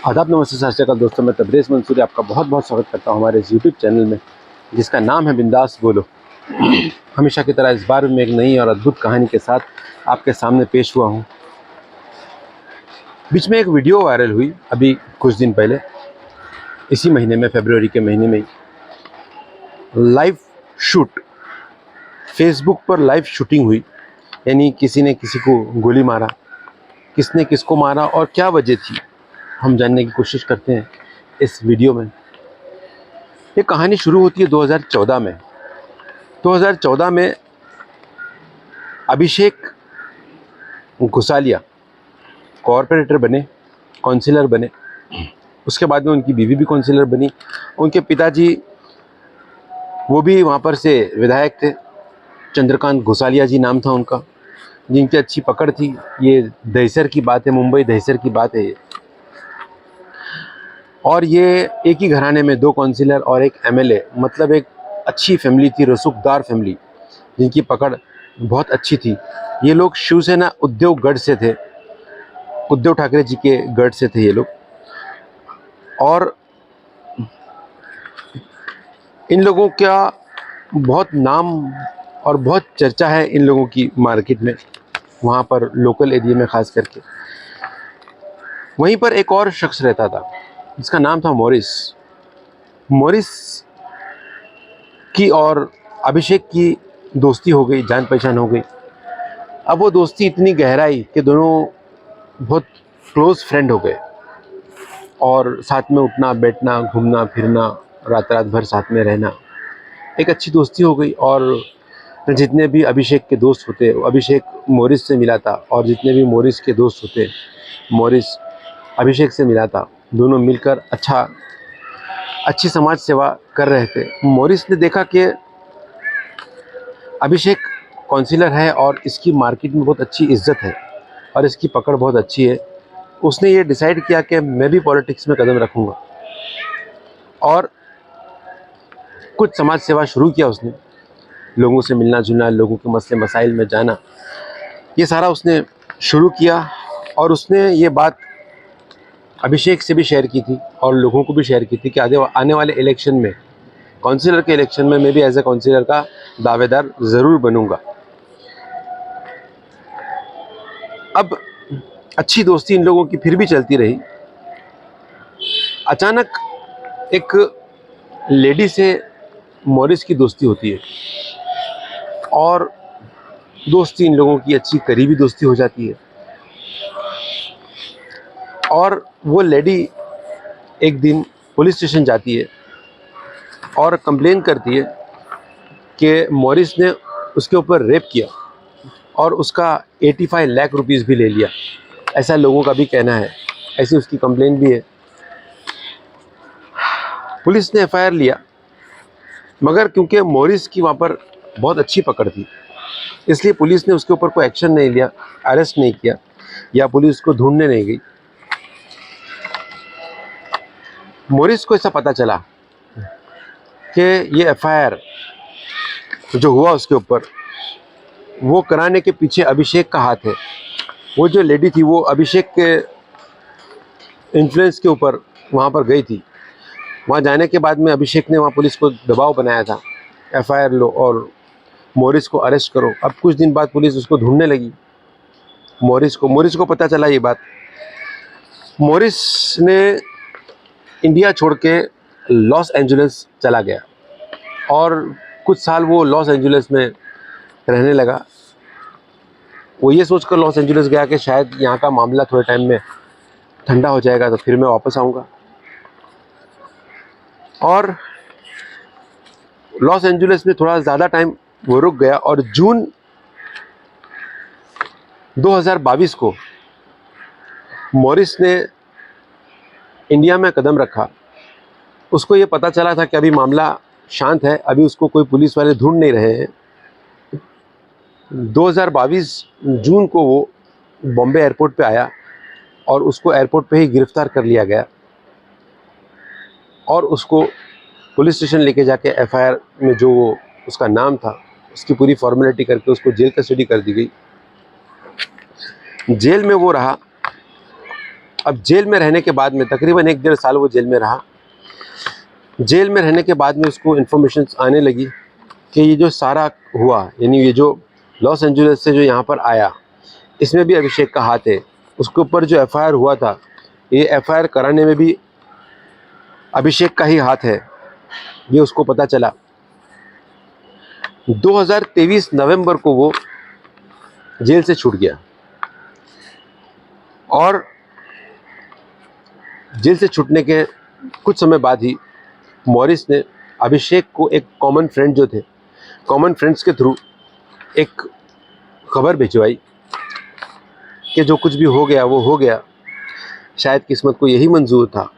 आदाब, नमस्ते, सत श्री अकाल दोस्तों। मैं तबरेज़ मंसूरी आपका बहुत बहुत स्वागत करता हूँ हमारे इस यूट्यूब चैनल में, जिसका नाम है बिंदास बोलो। हमेशा की तरह इस बार मैं एक नई और अद्भुत कहानी के साथ आपके सामने पेश हुआ हूँ। बीच में एक वीडियो वायरल हुई अभी कुछ दिन पहले, इसी महीने में, फरवरी के महीने में ही, लाइव शूट, फेसबुक पर लाइव शूटिंग हुई। यानी किसी ने किसी को गोली मारा, किसने किसको मारा और क्या वजह थी, हम जानने की कोशिश करते हैं इस वीडियो में। ये कहानी शुरू होती है 2014 में। 2014 में अभिषेक घुसालिया कॉरपोरेटर बने, काउंसिलर बने। उसके बाद में उनकी बीवी भी काउंसिलर बनी। उनके पिताजी वो भी वहाँ पर से विधायक थे। चंद्रकांत घुसालिया जी नाम था उनका, जिनकी अच्छी पकड़ थी। ये दहिसर की बात है, मुंबई दहिसर की बात है ये। और ये एक ही घराने में दो काउंसिलर और एक एमएलए, मतलब एक अच्छी फैमिली थी, रसूखदार फैमिली, जिनकी पकड़ बहुत अच्छी थी। ये लोग शिवसेना उद्धव गढ़ से थे, उद्धव ठाकरे जी के गढ़ से थे ये लोग। और इन लोगों का बहुत नाम और बहुत चर्चा है इन लोगों की मार्केट में, वहाँ पर लोकल एरिया में ख़ास करके। वहीं पर एक और शख्स रहता था जिसका नाम था मॉरिस। मॉरिस की और अभिषेक की दोस्ती हो गई, जान पहचान हो गई। अब वो दोस्ती इतनी गहराई कि दोनों बहुत क्लोज़ फ्रेंड हो गए और साथ में उठना बैठना, घूमना फिरना, रात रात भर साथ में रहना, एक अच्छी दोस्ती हो गई। और जितने भी अभिषेक के दोस्त होते, अभिषेक मॉरिस से मिला था, और जितने भी मॉरिस के दोस्त होते, मॉरिस अभिषेक से मिला था। दोनों मिलकर अच्छी समाज सेवा कर रहे थे। मॉरिस ने देखा कि अभिषेक काउंसिलर है और इसकी मार्केट में बहुत अच्छी इज्जत है और इसकी पकड़ बहुत अच्छी है। उसने ये डिसाइड किया कि मैं भी पॉलिटिक्स में कदम रखूँगा और कुछ समाज सेवा शुरू किया उसने। लोगों से मिलना जुलना, लोगों के मसले मसाइल में जाना, ये सारा उसने शुरू किया। और उसने ये बात अभिषेक से भी शेयर की थी और लोगों को भी शेयर की थी कि आने वाले इलेक्शन में, काउंसिलर के इलेक्शन में, मैं भी एज ए काउंसिलर का दावेदार ज़रूर बनूंगा। अब अच्छी दोस्ती इन लोगों की फिर भी चलती रही। अचानक एक लेडी से मॉरिस की दोस्ती होती है और दोस्ती इन लोगों की अच्छी करीबी दोस्ती हो जाती है। और वो लेडी एक दिन पुलिस स्टेशन जाती है और कंप्लेन करती है कि मॉरिस ने उसके ऊपर रेप किया और उसका 85 लाख रुपीस भी ले लिया। ऐसा लोगों का भी कहना है, ऐसी उसकी कंप्लेन भी है। पुलिस ने एफआईआर लिया, मगर क्योंकि मॉरिस की वहाँ पर बहुत अच्छी पकड़ थी, इसलिए पुलिस ने उसके ऊपर कोई एक्शन नहीं लिया, अरेस्ट नहीं किया या पुलिस को ढूंढने नहीं गई। मॉरिस को ऐसा पता चला कि ये एफआईआर जो हुआ उसके ऊपर, वो कराने के पीछे अभिषेक का हाथ है। वो जो लेडी थी वो अभिषेक के इन्फ्लुएंस के ऊपर वहाँ पर गई थी। वहाँ जाने के बाद में अभिषेक ने वहाँ पुलिस को दबाव बनाया था, एफआईआर लो और मॉरिस को अरेस्ट करो। अब कुछ दिन बाद पुलिस उसको ढूंढने लगी, मॉरिस को पता चला ये बात। मॉरिस ने इंडिया छोड़ के लॉस एंजलिस चला गया और कुछ साल वो लॉस एंजलिस में रहने लगा। वो ये सोचकर लॉस एंजलिस गया कि शायद यहाँ का मामला थोड़े टाइम में ठंडा हो जाएगा तो फिर मैं वापस आऊँगा। और लॉस एंजलिस में थोड़ा ज़्यादा टाइम वो रुक गया और जून 2022 को मॉरिस ने इंडिया में कदम रखा। उसको ये पता चला था कि अभी मामला शांत है, अभी उसको कोई पुलिस वाले ढूंढ नहीं रहे हैं। 2022 जून को वो बॉम्बे एयरपोर्ट पे आया और उसको एयरपोर्ट पे ही गिरफ्तार कर लिया गया और उसको पुलिस स्टेशन लेके जाके एफआईआर में जो उसका नाम था उसकी पूरी फॉर्मेलिटी करके उसको जेल कस्टडी कर दी गई। जेल में वो रहा अब जेल में रहने के बाद में तकरीबन 1-1.5 साल वो जेल में रहा। जेल में रहने के बाद में उसको इन्फॉर्मेशन आने लगी कि ये जो सारा हुआ, यानी ये जो लॉस एंजलिस से जो यहाँ पर आया, इसमें भी अभिषेक का हाथ है। उसके ऊपर जो एफआईआर हुआ था, ये एफआईआर कराने में भी अभिषेक का ही हाथ है, ये उसको पता चला। 2023 नवंबर को वो जेल से छूट गया और जेल से छूटने के कुछ समय बाद ही मॉरिस ने अभिषेक को एक कॉमन फ्रेंड जो थे, कॉमन फ्रेंड्स के थ्रू एक खबर भिजवाई कि जो कुछ भी हो गया वो हो गया, शायद किस्मत को यही मंजूर था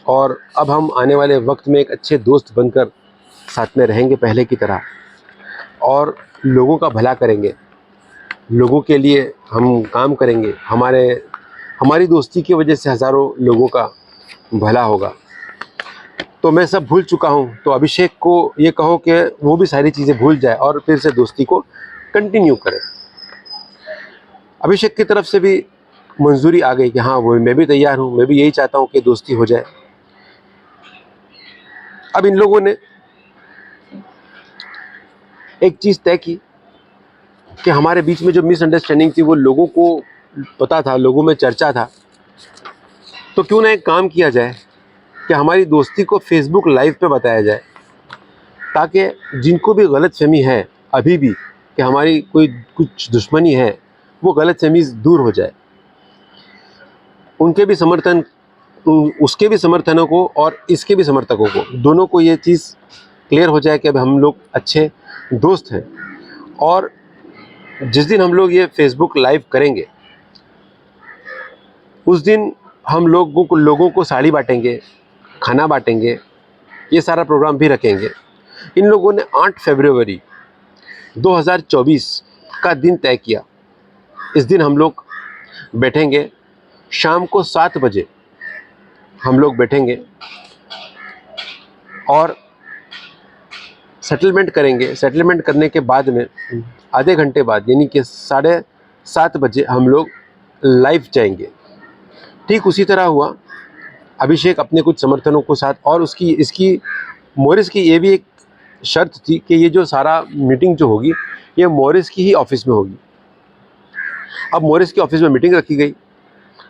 और अब हम आने वाले वक्त में एक अच्छे दोस्त बनकर साथ में रहेंगे पहले की तरह और लोगों का भला करेंगे, लोगों के लिए हम काम करेंगे। हमारी दोस्ती की वजह से हज़ारों लोगों का भला होगा। तो मैं सब भूल चुका हूँ, तो अभिषेक को ये कहो कि वो भी सारी चीज़ें भूल जाए और फिर से दोस्ती को कंटिन्यू करे। अभिषेक की तरफ से भी मंजूरी आ गई कि हाँ वो मैं भी तैयार हूँ, मैं भी यही चाहता हूँ कि दोस्ती हो जाए। अब इन लोगों ने एक चीज़ तय की कि हमारे बीच में जो मिसअंडरस्टैंडिंग थी वो लोगों को पता था, लोगों में चर्चा था, तो क्यों ना एक काम किया जाए कि हमारी दोस्ती को फेसबुक लाइव पे बताया जाए, ताकि जिनको भी गलतफहमी है अभी भी कि हमारी कोई कुछ दुश्मनी है, वो गलतफहमी दूर हो जाए। उनके भी समर्थन, उसके भी समर्थनों को और इसके भी समर्थकों को, दोनों को ये चीज़ क्लियर हो जाए कि अब हम लोग अच्छे दोस्त हैं। और जिस दिन हम लोग ये फेसबुक लाइव करेंगे उस दिन हम लोगों को साड़ी बांटेंगे, खाना बांटेंगे, ये सारा प्रोग्राम भी रखेंगे। इन लोगों ने 8 फरवरी 2024 का दिन तय किया। इस दिन हम लोग बैठेंगे, शाम को 7 बजे हम लोग बैठेंगे और सेटलमेंट करेंगे। सेटलमेंट करने के बाद में आधे घंटे बाद यानी कि 7:30 बजे हम लोग लाइव जाएंगे। ठीक उसी तरह हुआ। अभिषेक अपने कुछ समर्थनों के साथ, और इसकी मॉरिस की ये भी एक शर्त थी कि ये जो सारा मीटिंग जो होगी ये मॉरिस की ही ऑफिस में होगी। अब मॉरिस की ऑफिस में मीटिंग रखी गई।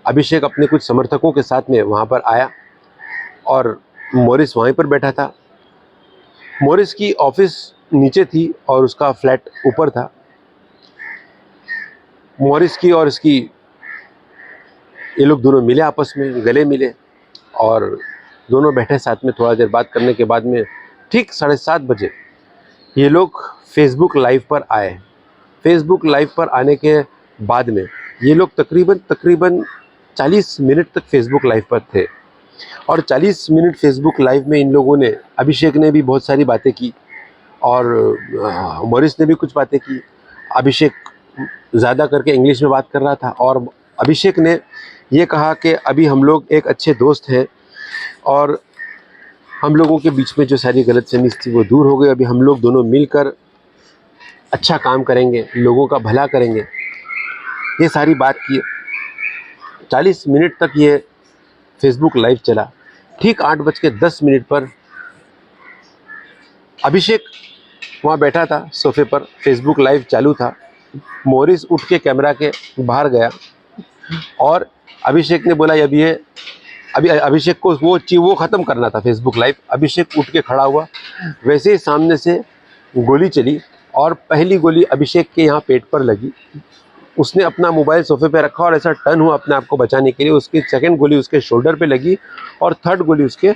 अभिषेक अपने कुछ समर्थकों के साथ में वहाँ पर आया और मॉरिस वहीं पर बैठा था। मॉरिस की ऑफिस नीचे थी और उसका फ्लैट ऊपर था। मॉरिस की और इसकी ये लोग दोनों मिले, आपस में गले मिले और दोनों बैठे साथ में। थोड़ा देर बात करने के बाद में ठीक 7:30 बजे ये लोग फेसबुक लाइव पर आए। फेसबुक लाइव पर आने के बाद में ये लोग तकरीबन 40 मिनट तक फेसबुक लाइव पर थे और 40 मिनट फेसबुक लाइव में इन लोगों ने, अभिषेक ने भी बहुत सारी बातें की और मॉरिस ने भी कुछ बातें की। अभिषेक ज़्यादा करके इंग्लिश में बात कर रहा था और अभिषेक ने ये कहा कि अभी हम लोग एक अच्छे दोस्त हैं और हम लोगों के बीच में जो सारी गलतफहमी थी वो दूर हो गई। अभी हम लोग दोनों मिलकर अच्छा काम करेंगे, लोगों का भला करेंगे, ये सारी बात की। 40 मिनट तक ये फेसबुक लाइव चला। ठीक 8:10 पर अभिषेक वहाँ बैठा था सोफे पर, फेसबुक लाइव चालू था। मॉरिस उठ के कैमरा के बाहर गया और अभिषेक ने बोला अभी अभिषेक को वो ख़त्म करना था फेसबुक लाइव। अभिषेक उठ के खड़ा हुआ, वैसे ही सामने से गोली चली और पहली गोली अभिषेक के यहाँ पेट पर लगी। उसने अपना मोबाइल सोफे पे रखा और ऐसा टर्न हुआ अपने आप को बचाने के लिए। उसकी सेकंड गोली उसके शोल्डर पे लगी और थर्ड गोली उसके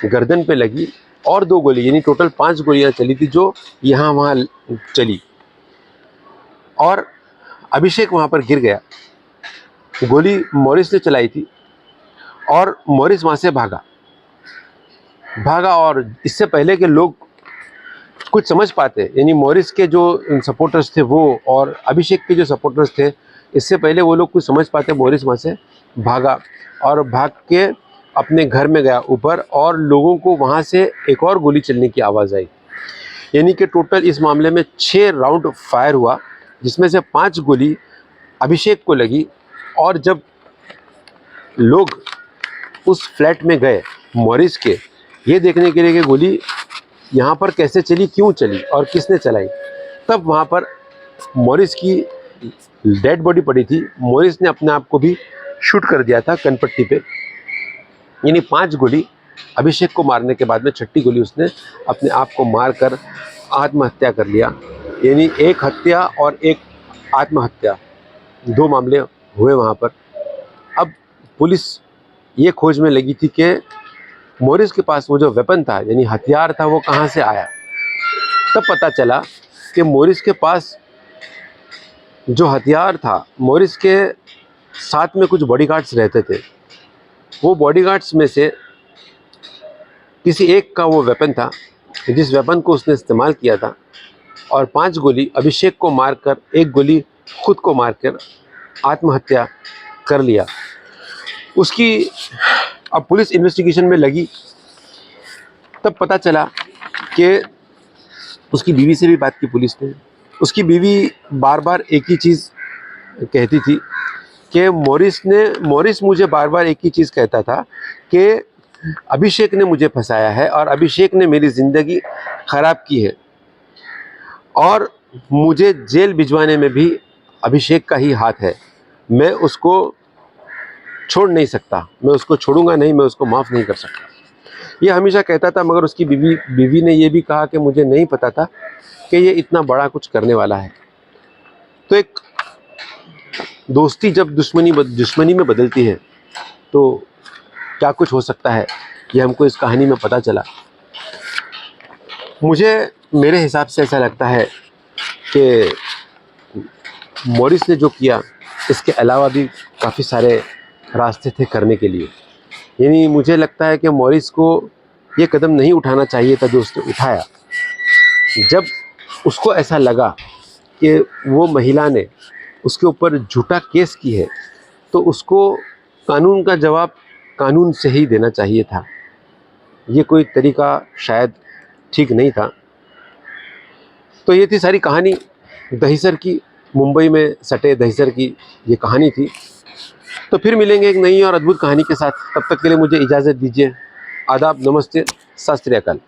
गर्दन पे लगी और 2 गोली, यानी टोटल 5 गोलियां चली थी जो यहाँ वहाँ चली और अभिषेक वहाँ पर गिर गया। गोली मॉरिस ने चलाई थी और मॉरिस वहाँ से भागा और इससे पहले कि लोग कुछ समझ पाते, यानी मॉरिस के जो सपोर्टर्स थे वो और अभिषेक के जो सपोर्टर्स थे, इससे पहले वो लोग कुछ समझ पाते, मॉरिस वहाँ से भागा और भाग के अपने घर में गया ऊपर और लोगों को वहाँ से एक और गोली चलने की आवाज़ आई। यानी कि टोटल इस मामले में 6 राउंड फायर हुआ, जिसमें से 5 गोली अभिषेक को लगी और जब लोग उस फ्लैट में गए मॉरिस के, ये देखने के लिए कि गोली यहाँ पर कैसे चली, क्यों चली और किसने चलाई। तब वहाँ पर मॉरिस की डेड बॉडी पड़ी थी। मॉरिस ने अपने आप को भी शूट कर दिया था कनपट्टी पे, यानी 5 गोली अभिषेक को मारने के बाद में 6ठी गोली उसने अपने आप को मारकर आत्महत्या कर लिया। यानी एक हत्या और एक आत्महत्या, 2 मामले हुए वहाँ पर। अब पुलिस ये खोज में लगी थी कि मॉरिस के पास वो जो वेपन था, यानी हथियार था, वो कहाँ से आया। तब पता चला कि मॉरिस के पास जो हथियार था, मॉरिस के साथ में कुछ बॉडीगार्ड्स रहते थे, वो बॉडीगार्ड्स में से किसी एक का वो वेपन था, जिस वेपन को उसने इस्तेमाल किया था। और 5 गोली अभिषेक को मारकर, 1 गोली खुद को मारकर आत्महत्या कर लिया। उसकी अब पुलिस इन्वेस्टिगेशन में लगी। तब पता चला कि उसकी बीवी से भी बात की पुलिस ने। उसकी बीवी बार बार एक ही चीज़ कहती थी कि मॉरिस मुझे बार बार एक ही चीज़ कहता था कि अभिषेक ने मुझे फंसाया है और अभिषेक ने मेरी ज़िंदगी ख़राब की है और मुझे जेल भिजवाने में भी अभिषेक का ही हाथ है। मैं उसको छोड़ नहीं सकता, मैं उसको छोड़ूंगा नहीं, मैं उसको माफ़ नहीं कर सकता, ये हमेशा कहता था। मगर उसकी बीवी ने ये भी कहा कि मुझे नहीं पता था कि ये इतना बड़ा कुछ करने वाला है। तो एक दोस्ती जब दुश्मनी में बदलती है तो क्या कुछ हो सकता है, ये हमको इस कहानी में पता चला। मुझे मेरे हिसाब से ऐसा लगता है कि मॉरिस ने जो किया, इसके अलावा भी काफ़ी सारे रास्ते थे करने के लिए। यानी मुझे लगता है कि मॉरिस को ये कदम नहीं उठाना चाहिए था जो उसने उठाया। जब उसको ऐसा लगा कि वो महिला ने उसके ऊपर झूठा केस की है, तो उसको कानून का जवाब कानून से ही देना चाहिए था। ये कोई तरीका शायद ठीक नहीं था। तो ये थी सारी कहानी दहिसर की, मुंबई में सटे दहिसर की ये कहानी थी। तो फिर मिलेंगे एक नई और अद्भुत कहानी के साथ। तब तक के लिए मुझे इजाज़त दीजिए। आदाब, नमस्ते, सत श्री अकाल।